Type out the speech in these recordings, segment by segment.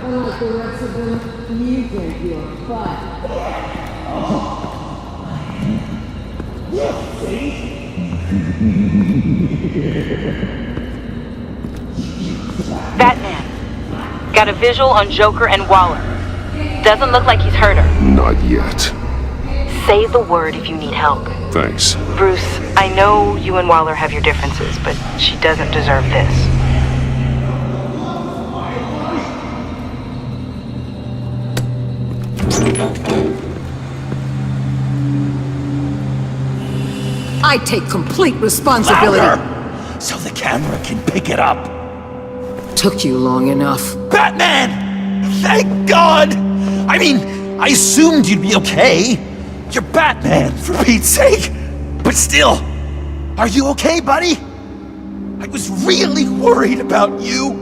Unlike the rest of them, you think you're fun. Batman. Got a visual on Joker and Waller. Doesn't look like he's hurt her. Not yet. Say the word if you need help. Thanks. Bruce, I know you and Waller have your differences, but she doesn't deserve this. I take complete responsibility. Louder! So the camera can pick it up. Took you long enough. Batman! Thank God! I mean, I assumed you'd be okay. You're Batman, for Pete's sake. But still, are you okay, buddy? I was really worried about you.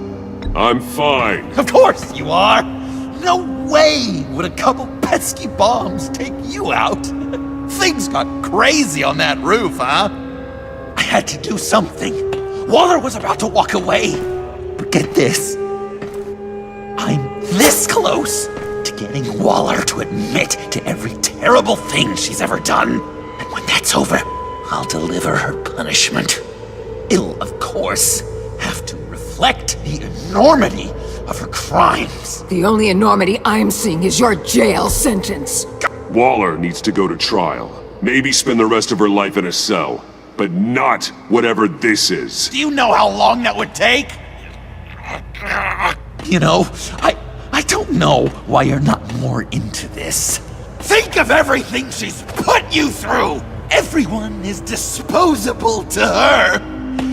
I'm fine. Of course you are. No way would a couple pesky bombs take you out. Things got crazy on that roof, huh? I had to do something. Waller was about to walk away. But get this. I'm this close to getting Waller to admit to every terrible thing she's ever done. And when that's over, I'll deliver her punishment. It'll, of course, have to reflect the enormity of her crimes. The only enormity I'm seeing is your jail sentence. Waller needs to go to trial. Maybe spend the rest of her life in a cell. But not whatever this is. Do you know how long that would take? You know, I don't know why you're not more into this. Think of everything she's put you through! Everyone is disposable to her.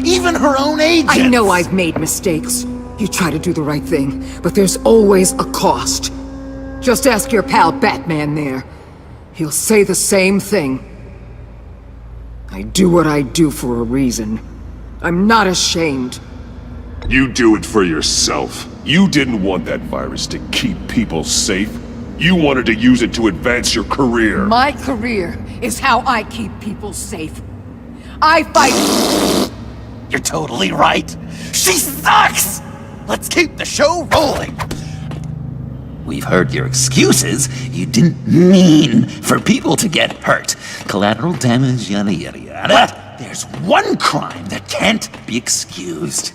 Even her own agents. I know I've made mistakes. You try to do the right thing, but there's always a cost. Just ask your pal Batman there. He'll say the same thing. I do what I do for a reason. I'm not ashamed. You do it for yourself. You didn't want that virus to keep people safe. You wanted to use it to advance your career. My career is how I keep people safe. I fight... You're totally right. She sucks! Let's keep the show rolling. We've heard your excuses. You didn't mean for people to get hurt. Collateral damage, yada yada yada. But there's one crime that can't be excused.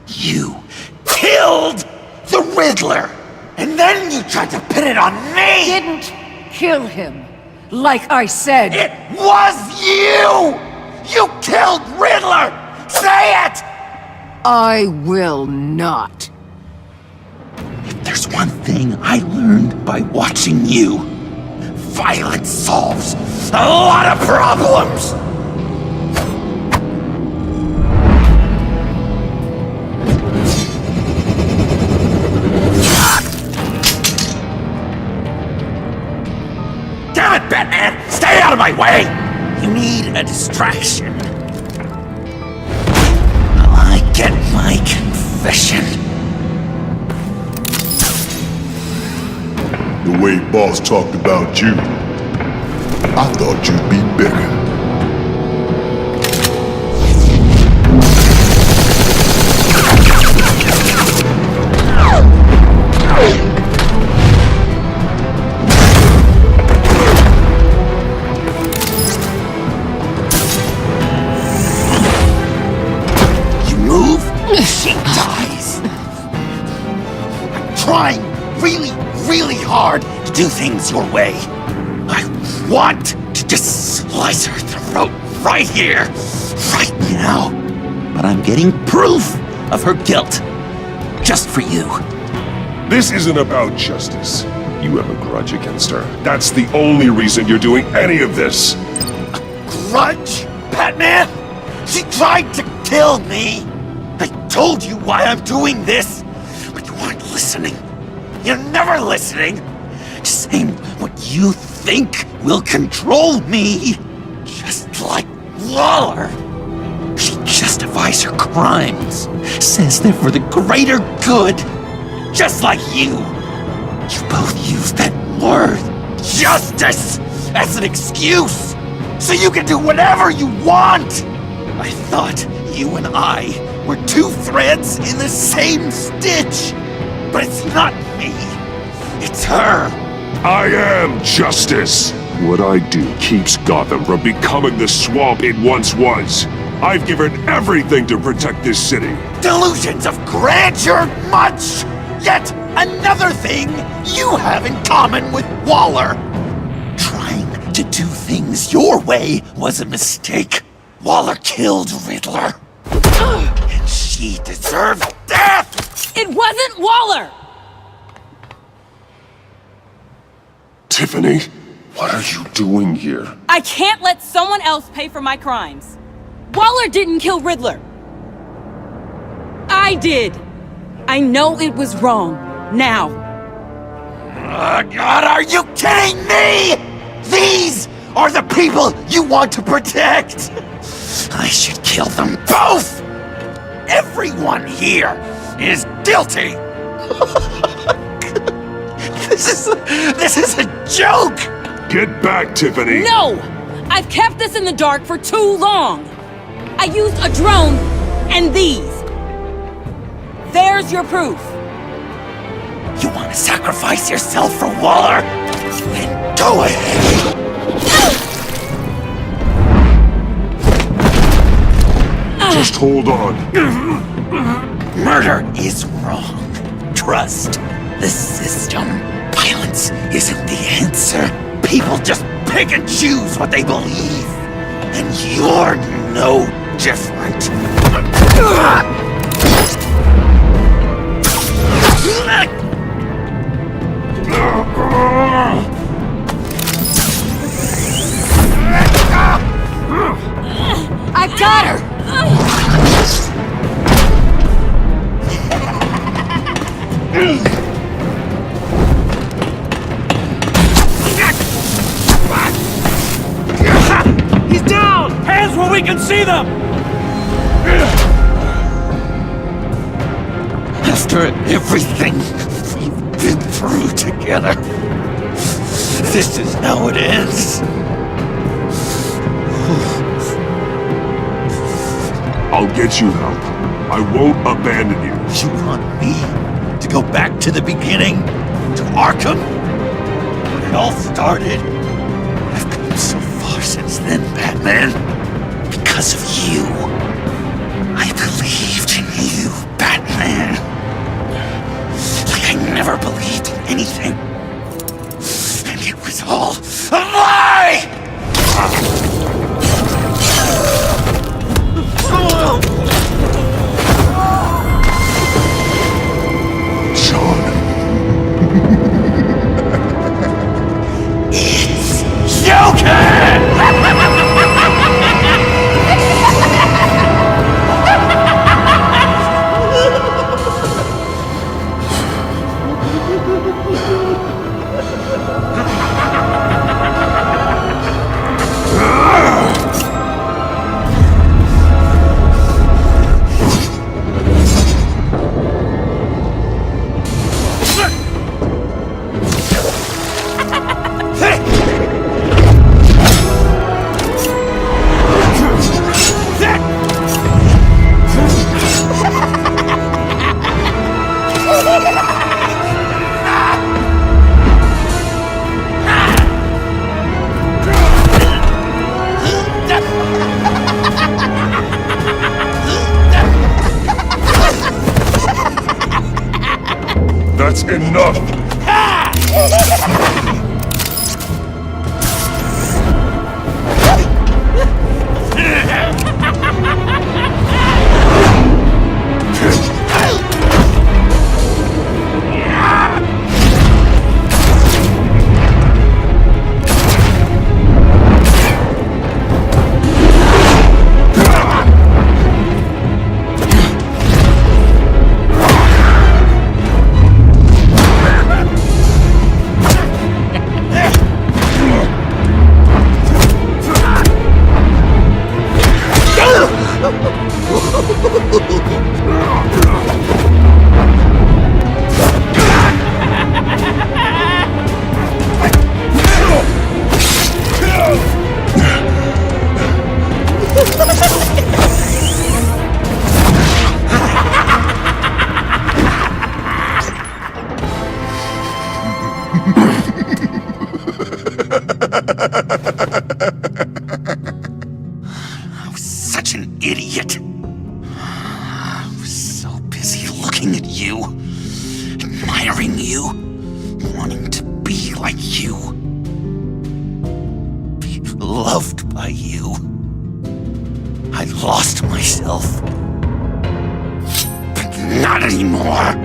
You killed the Riddler! And then you tried to pin it on me! Didn't kill him, like I said. It was you! You killed Riddler! Say it! I will not. If there's one thing I learned by watching you, violence solves a lot of problems! Damn it, Batman! Stay out of my way! You need a distraction. While I get my confession. The way Boss talked about you, I thought you'd be bigger. You move, she dies. I'm trying really hard to do things your way. I want to just slice her throat right here, right now. But I'm getting proof of her guilt, just for you. This isn't about justice. You have a grudge against her. That's the only reason you're doing any of this. Grudge, Batman? She tried to kill me. I told you why I'm doing this, but you weren't listening. You're never listening. Just saying what you think will control me, just like Waller. She justifies her crimes, says they're for the greater good, just like you. You both use that word, justice, as an excuse, so you can do whatever you want. I thought you and I were two threads in the same stitch, but it's not me, it's her. I am justice. What I do keeps Gotham from becoming the swamp it once was. I've given everything to protect this city. Delusions of grandeur much! Yet another thing you have in common with Waller. Trying to do things your way was a mistake. Waller killed Riddler. And she deserves death! It wasn't Waller! Tiffany, what are you doing here? I can't let someone else pay for my crimes. Waller didn't kill Riddler. I did. I know it was wrong. Now. Oh God, are you kidding me? These are the people you want to protect. I should kill them both. Everyone here is guilty. This is a joke. Get back, Tiffany. No! I've kept this in the dark for too long. I used a drone and these. There's your proof. You want to sacrifice yourself for Waller? Then go ahead. Just hold on. Murder is wrong. Trust the system. Violence isn't the answer. People just pick and choose what they believe. And you're no different. I've got her! He's down! Hands where we can see them! After everything we've been through together, this is how it ends. I'll get you help. I won't abandon you. You want me to go back to the beginning? To Arkham? When it all started? I've come so far since then, Batman. Because of you. I believed in you, Batman. Like I never believed in anything. And it was all a lie! Sean. It's Joker! That's enough! I was such an idiot. I was so busy looking at you, admiring you, wanting to be like you, be loved by you. I lost myself. But not anymore.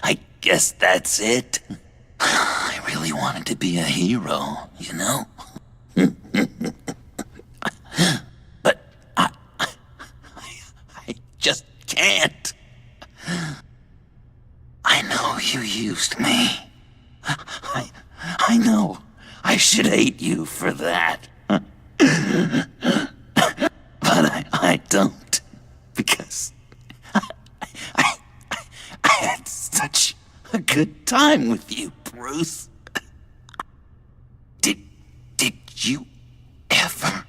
I guess that's it. I really wanted to be a hero, you know? But I just can't. I know you used me. I know I should hate you for that. But I don't, because I had such a good time with you, Bruce. Did you ever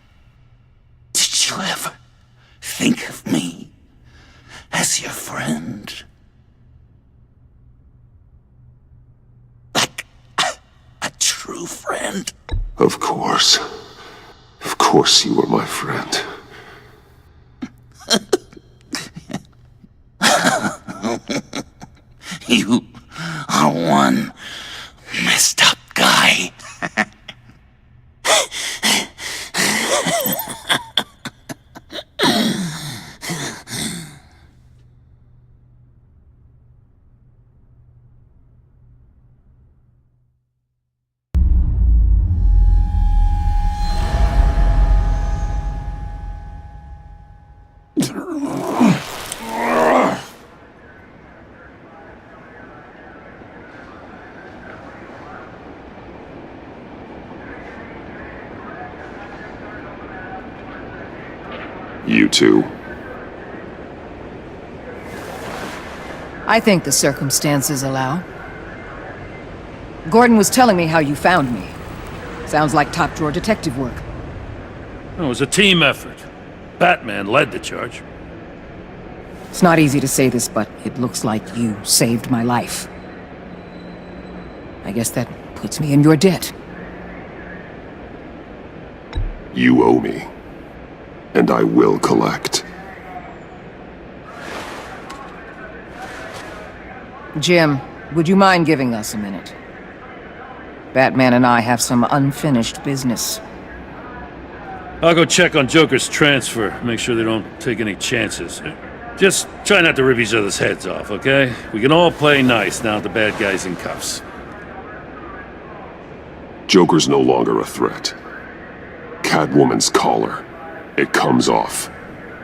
think of me as your friend? Like a true friend? Of course. Of course you were my friend. You are one messed up guy. You too. I think the circumstances allow. Gordon was telling me how you found me. Sounds like top-drawer detective work. It was a team effort. Batman led the charge. It's not easy to say this, but it looks like you saved my life. I guess that puts me in your debt. You owe me. And I will collect. Jim, would you mind giving us a minute? Batman and I have some unfinished business. I'll go check on Joker's transfer, make sure they don't take any chances. Just try not to rip each other's heads off, okay? We can all play nice now that the bad guy's in cuffs. Joker's no longer a threat. Catwoman's collar. It comes off.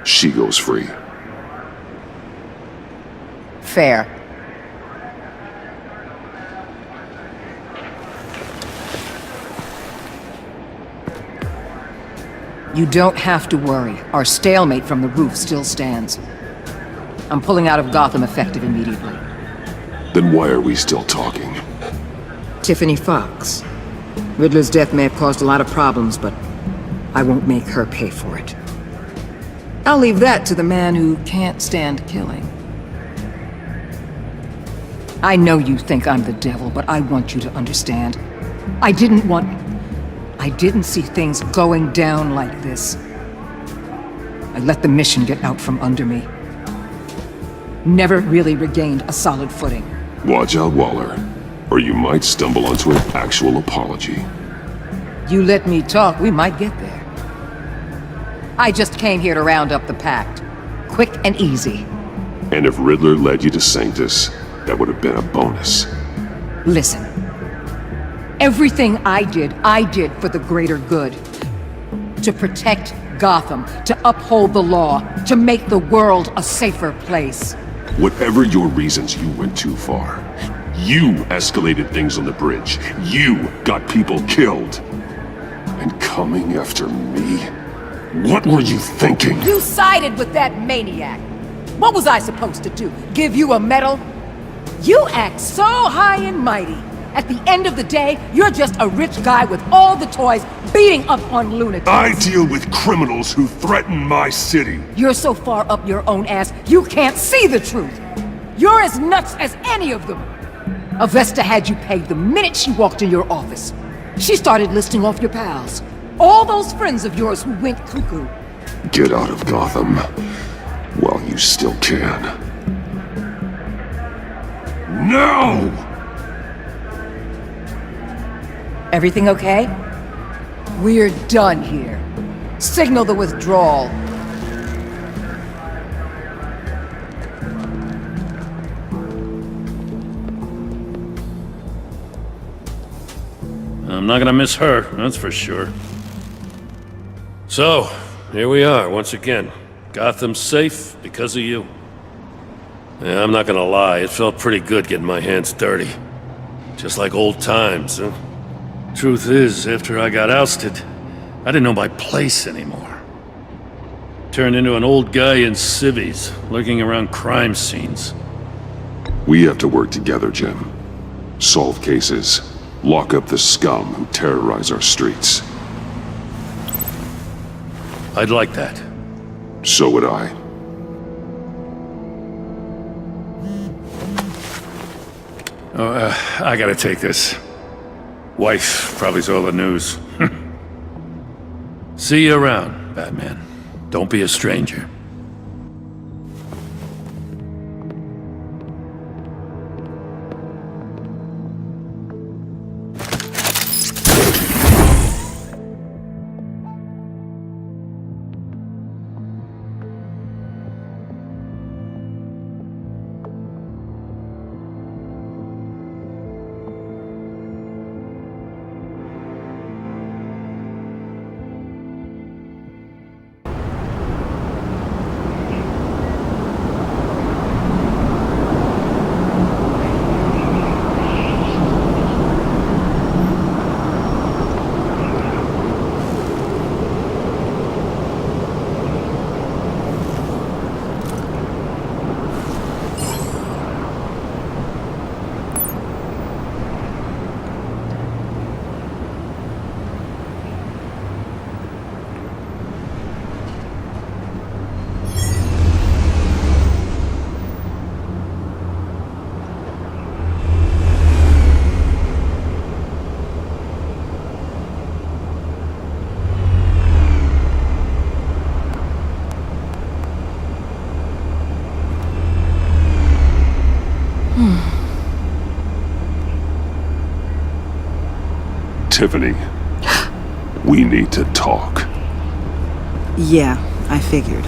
She goes free. Fair. You don't have to worry. Our stalemate from the roof still stands. I'm pulling out of Gotham effective immediately. Then why are we still talking? Tiffany Fox. Riddler's death may have caused a lot of problems, but I won't make her pay for it. I'll leave that to the man who can't stand killing. I know you think I'm the devil, but I want you to understand. I didn't see things going down like this. I let the mission get out from under me. Never really regained a solid footing. Watch out, Waller, or you might stumble onto an actual apology. You let me talk, we might get there. I just came here to round up the pact. Quick and easy. And if Riddler led you to Sanctus, that would have been a bonus. Listen. Everything I did for the greater good. To protect Gotham, to uphold the law, to make the world a safer place. Whatever your reasons, you went too far. You escalated things on the bridge. You got people killed. And coming after me? What were you thinking? You sided with that maniac. What was I supposed to do? Give you a medal? You act so high and mighty. At the end of the day, you're just a rich guy with all the toys beating up on lunatics. I deal with criminals who threaten my city. You're so far up your own ass, you can't see the truth. You're as nuts as any of them. Avesta had you pegged the minute she walked in your office. She started listing off your pals. All those friends of yours who went cuckoo. Get out of Gotham while you still can. No! Everything okay? We're done here. Signal the withdrawal. I'm not gonna miss her, that's for sure. So, here we are, once again. Gotham's safe because of you. Yeah, I'm not gonna lie, it felt pretty good getting my hands dirty. Just like old times, huh? Truth is, after I got ousted, I didn't know my place anymore. Turned into an old guy in civvies, lurking around crime scenes. We have to work together, Jim. Solve cases. Lock up the scum who terrorize our streets. I'd like that. So would I. I gotta take this. Wife probably saw the news. See you around, Batman. Don't be a stranger. Tiffany, we need to talk. Yeah, I figured.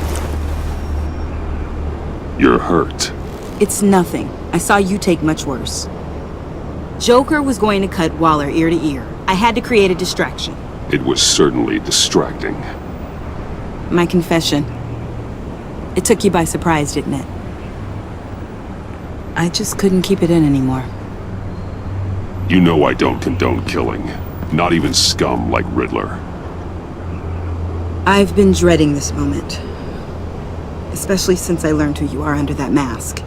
You're hurt. It's nothing. I saw you take much worse. Joker was going to cut Waller ear to ear. I had to create a distraction. It was certainly distracting. My confession. It took you by surprise, didn't it? I just couldn't keep it in anymore. You know I don't condone killing. Not even scum like Riddler. I've been dreading this moment. Especially since I learned who you are under that mask.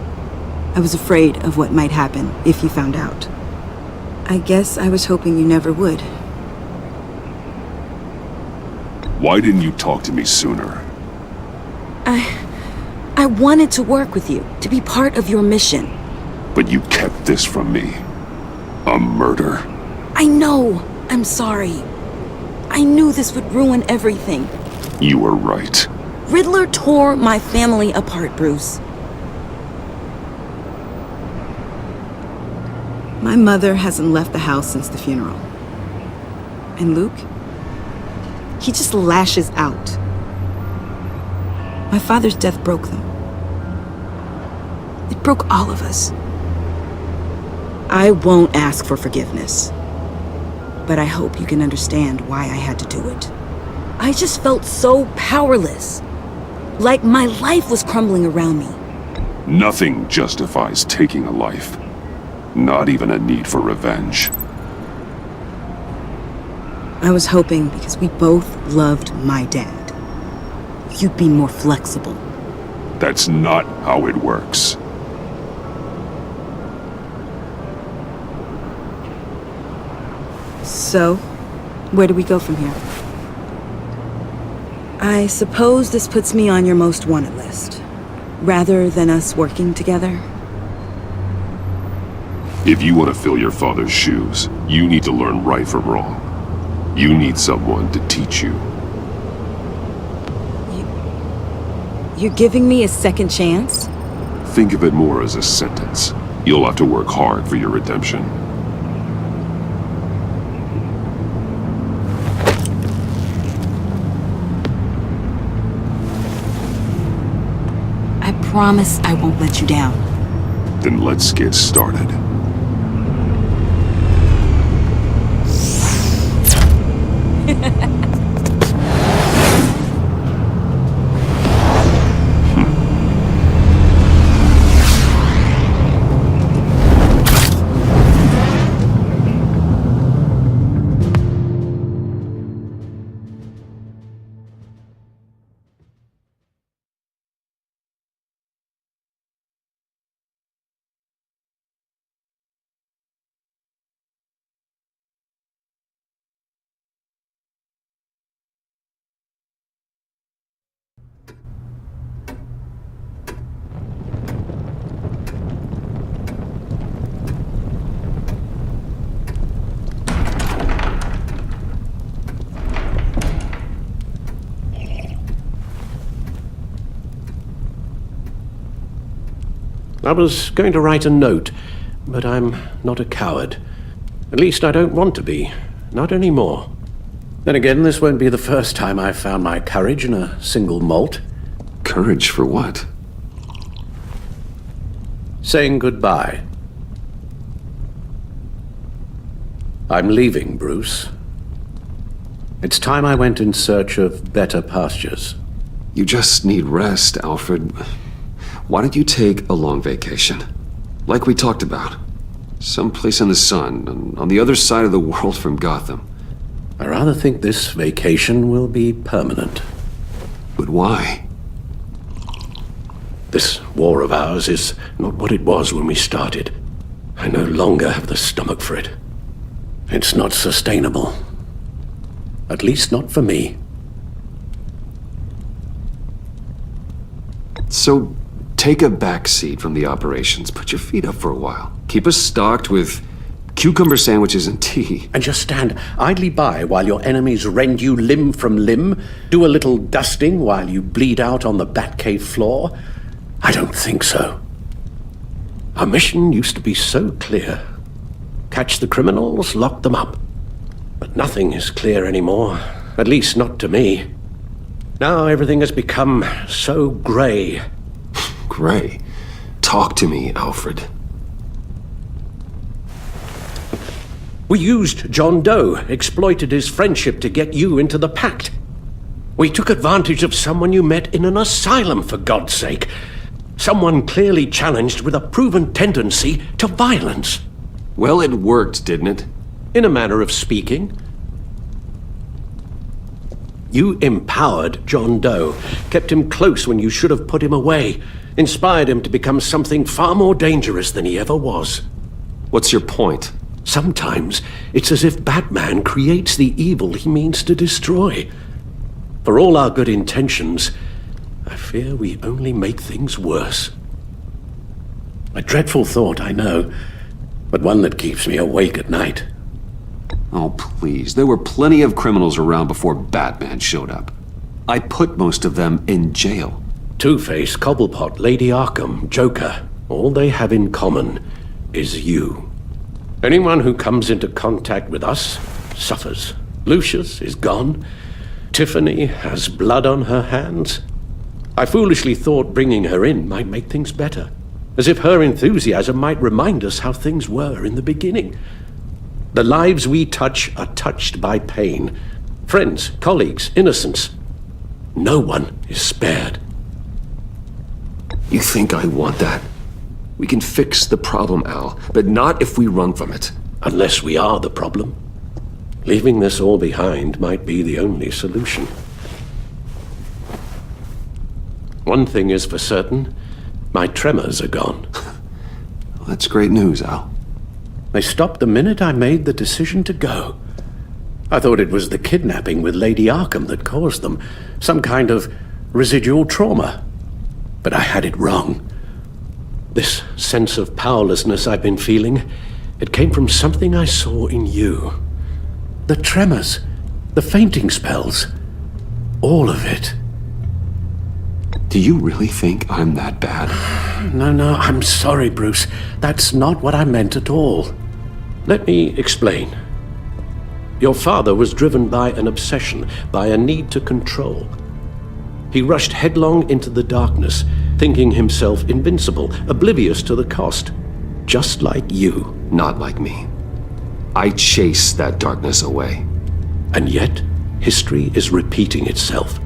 I was afraid of what might happen if you found out. I guess I was hoping you never would. Why didn't you talk to me sooner? I wanted to work with you, to be part of your mission. But you kept this from me. A murder? I know. I'm sorry. I knew this would ruin everything. You were right. Riddler tore my family apart, Bruce. My mother hasn't left the house since the funeral. And Luke? He just lashes out. My father's death broke them. It broke all of us. I won't ask for forgiveness. But I hope you can understand why I had to do it. I just felt so powerless. Like my life was crumbling around me. Nothing justifies taking a life. Not even a need for revenge. I was hoping because we both loved my dad, you'd be more flexible. That's not how it works. So, where do we go from here? I suppose this puts me on your most wanted list, rather than us working together. If you want to fill your father's shoes, you need to learn right from wrong. You need someone to teach you. You're giving me a second chance? Think of it more as a sentence. You'll have to work hard for your redemption. I promise I won't let you down. Then let's get started. I was going to write a note, but I'm not a coward. At least I don't want to be. Not anymore. Then again, this won't be the first time I've found my courage in a single malt. Courage for what? Saying goodbye. I'm leaving, Bruce. It's time I went in search of better pastures. You just need rest, Alfred. Why don't you take a long vacation? Like we talked about. Someplace in the sun, on the other side of the world from Gotham. I rather think this vacation will be permanent. But why? This war of ours is not what it was when we started. I no longer have the stomach for it. It's not sustainable. At least not for me. So, take a back seat from the operations. Put your feet up for a while. Keep us stocked with cucumber sandwiches and tea. And just stand idly by while your enemies rend you limb from limb? Do a little dusting while you bleed out on the Batcave floor? I don't think so. Our mission used to be so clear. Catch the criminals, lock them up. But nothing is clear anymore. At least not to me. Now everything has become so grey. Gray. Talk to me, Alfred. We used John Doe, exploited his friendship to get you into the pact. We took advantage of someone you met in an asylum, for God's sake. Someone clearly challenged with a proven tendency to violence. Well, it worked, didn't it? In a manner of speaking. You empowered John Doe, kept him close when you should have put him away, inspired him to become something far more dangerous than he ever was. What's your point? Sometimes it's as if Batman creates the evil he means to destroy. For all our good intentions, I fear we only make things worse. A dreadful thought, I know, but one that keeps me awake at night. Oh, please. There were plenty of criminals around before Batman showed up. I put most of them in jail. Two-Face, Cobblepot, Lady Arkham, Joker, all they have in common is you. Anyone who comes into contact with us suffers. Lucius is gone. Tiffany has blood on her hands. I foolishly thought bringing her in might make things better, as if her enthusiasm might remind us how things were in the beginning. The lives we touch are touched by pain. Friends, colleagues, innocents. No one is spared. You think I want that? We can fix the problem, Al, but not if we run from it. Unless we are the problem. Leaving this all behind might be the only solution. One thing is for certain, my tremors are gone. That's great news, Al. They stopped the minute I made the decision to go. I thought it was the kidnapping with Lady Arkham that caused them, some kind of residual trauma. But I had it wrong. This sense of powerlessness I've been feeling, it came from something I saw in you. The tremors, the fainting spells, all of it. Do you really think I'm that bad? No, I'm sorry, Bruce. That's not what I meant at all. Let me explain. Your father was driven by an obsession, by a need to control. He rushed headlong into the darkness, thinking himself invincible, oblivious to the cost. Just like you. Not like me. I chase that darkness away. And yet, history is repeating itself.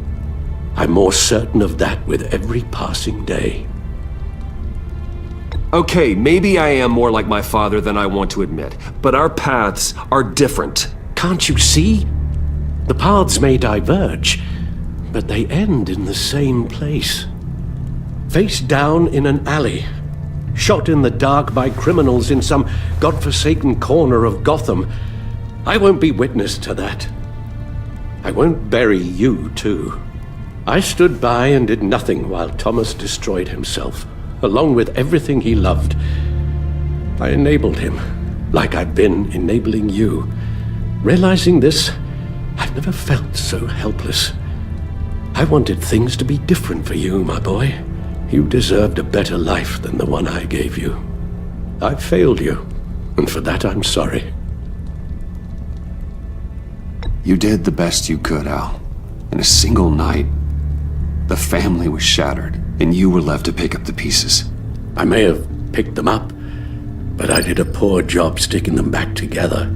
I'm more certain of that with every passing day. Okay, maybe I am more like my father than I want to admit, but our paths are different. Can't you see? The paths may diverge, but they end in the same place. Face down in an alley, shot in the dark by criminals in some godforsaken corner of Gotham. I won't be witness to that. I won't bury you, too. I stood by and did nothing while Thomas destroyed himself, along with everything he loved. I enabled him, like I've been enabling you. Realizing this, I've never felt so helpless. I wanted things to be different for you, my boy. You deserved a better life than the one I gave you. I failed you, and for that I'm sorry. You did the best you could, Al. In a single night, the family was shattered, and you were left to pick up the pieces. I may have picked them up, but I did a poor job sticking them back together.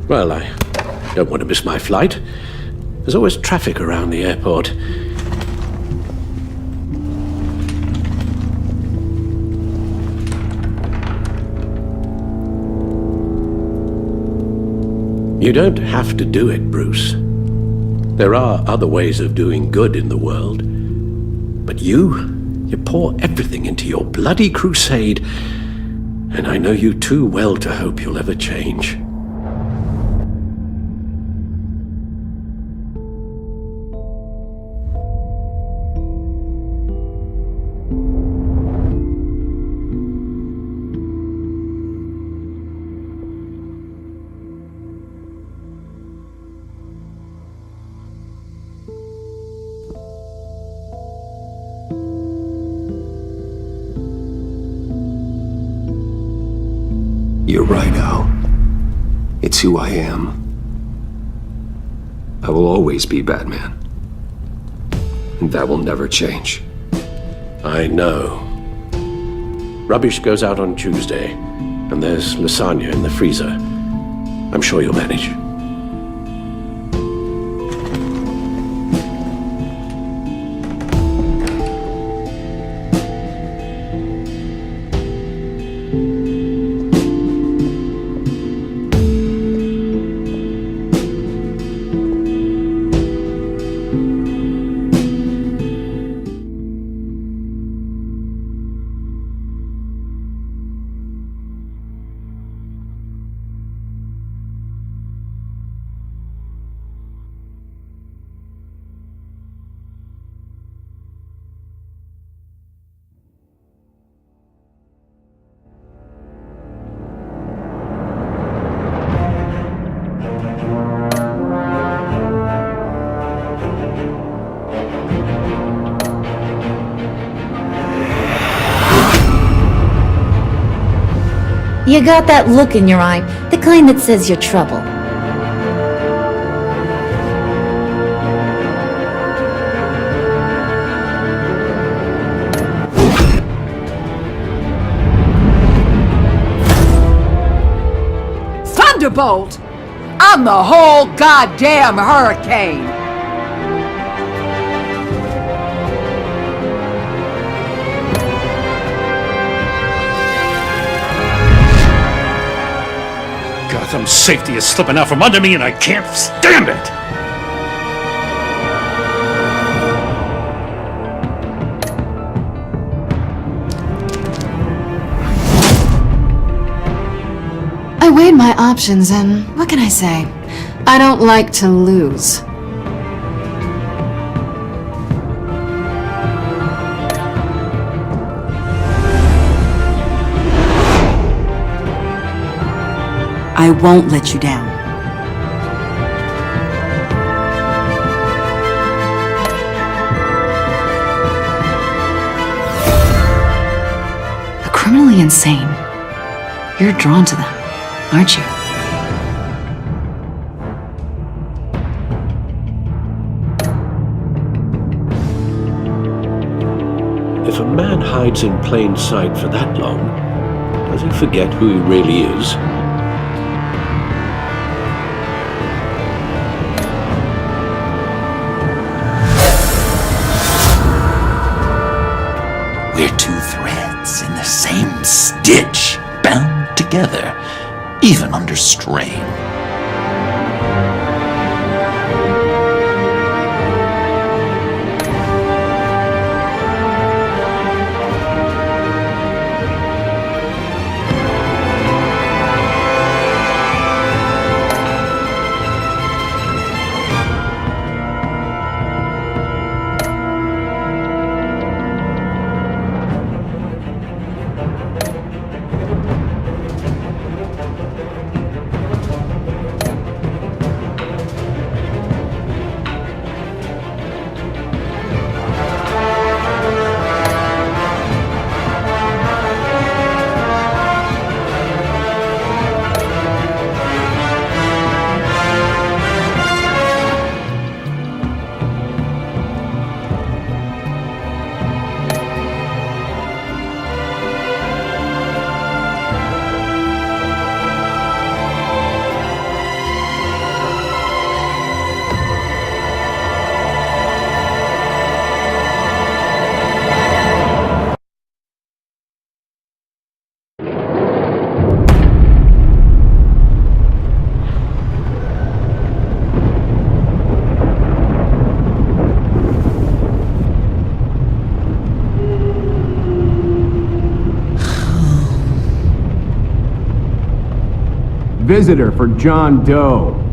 Well, I don't want to miss my flight. There's always traffic around the airport. You don't have to do it, Bruce. There are other ways of doing good in the world. But you pour everything into your bloody crusade, and I know you too well to hope you'll ever change. You're right, Al. It's who I am. I will always be Batman. And that will never change. I know. Rubbish goes out on Tuesday, and there's lasagna in the freezer. I'm sure you'll manage. You got that look in your eye, the kind that says you're trouble. Thunderbolt! I'm the whole goddamn hurricane! Gotham's safety is slipping out from under me and I can't stand it! I weighed my options and what can I say? I don't like to lose. I won't let you down. The criminally insane. You're drawn to them, aren't you? If a man hides in plain sight for that long, does he forget who he really is? We're two threads in the same stitch, bound together, even under strain. Visitor for John Doe.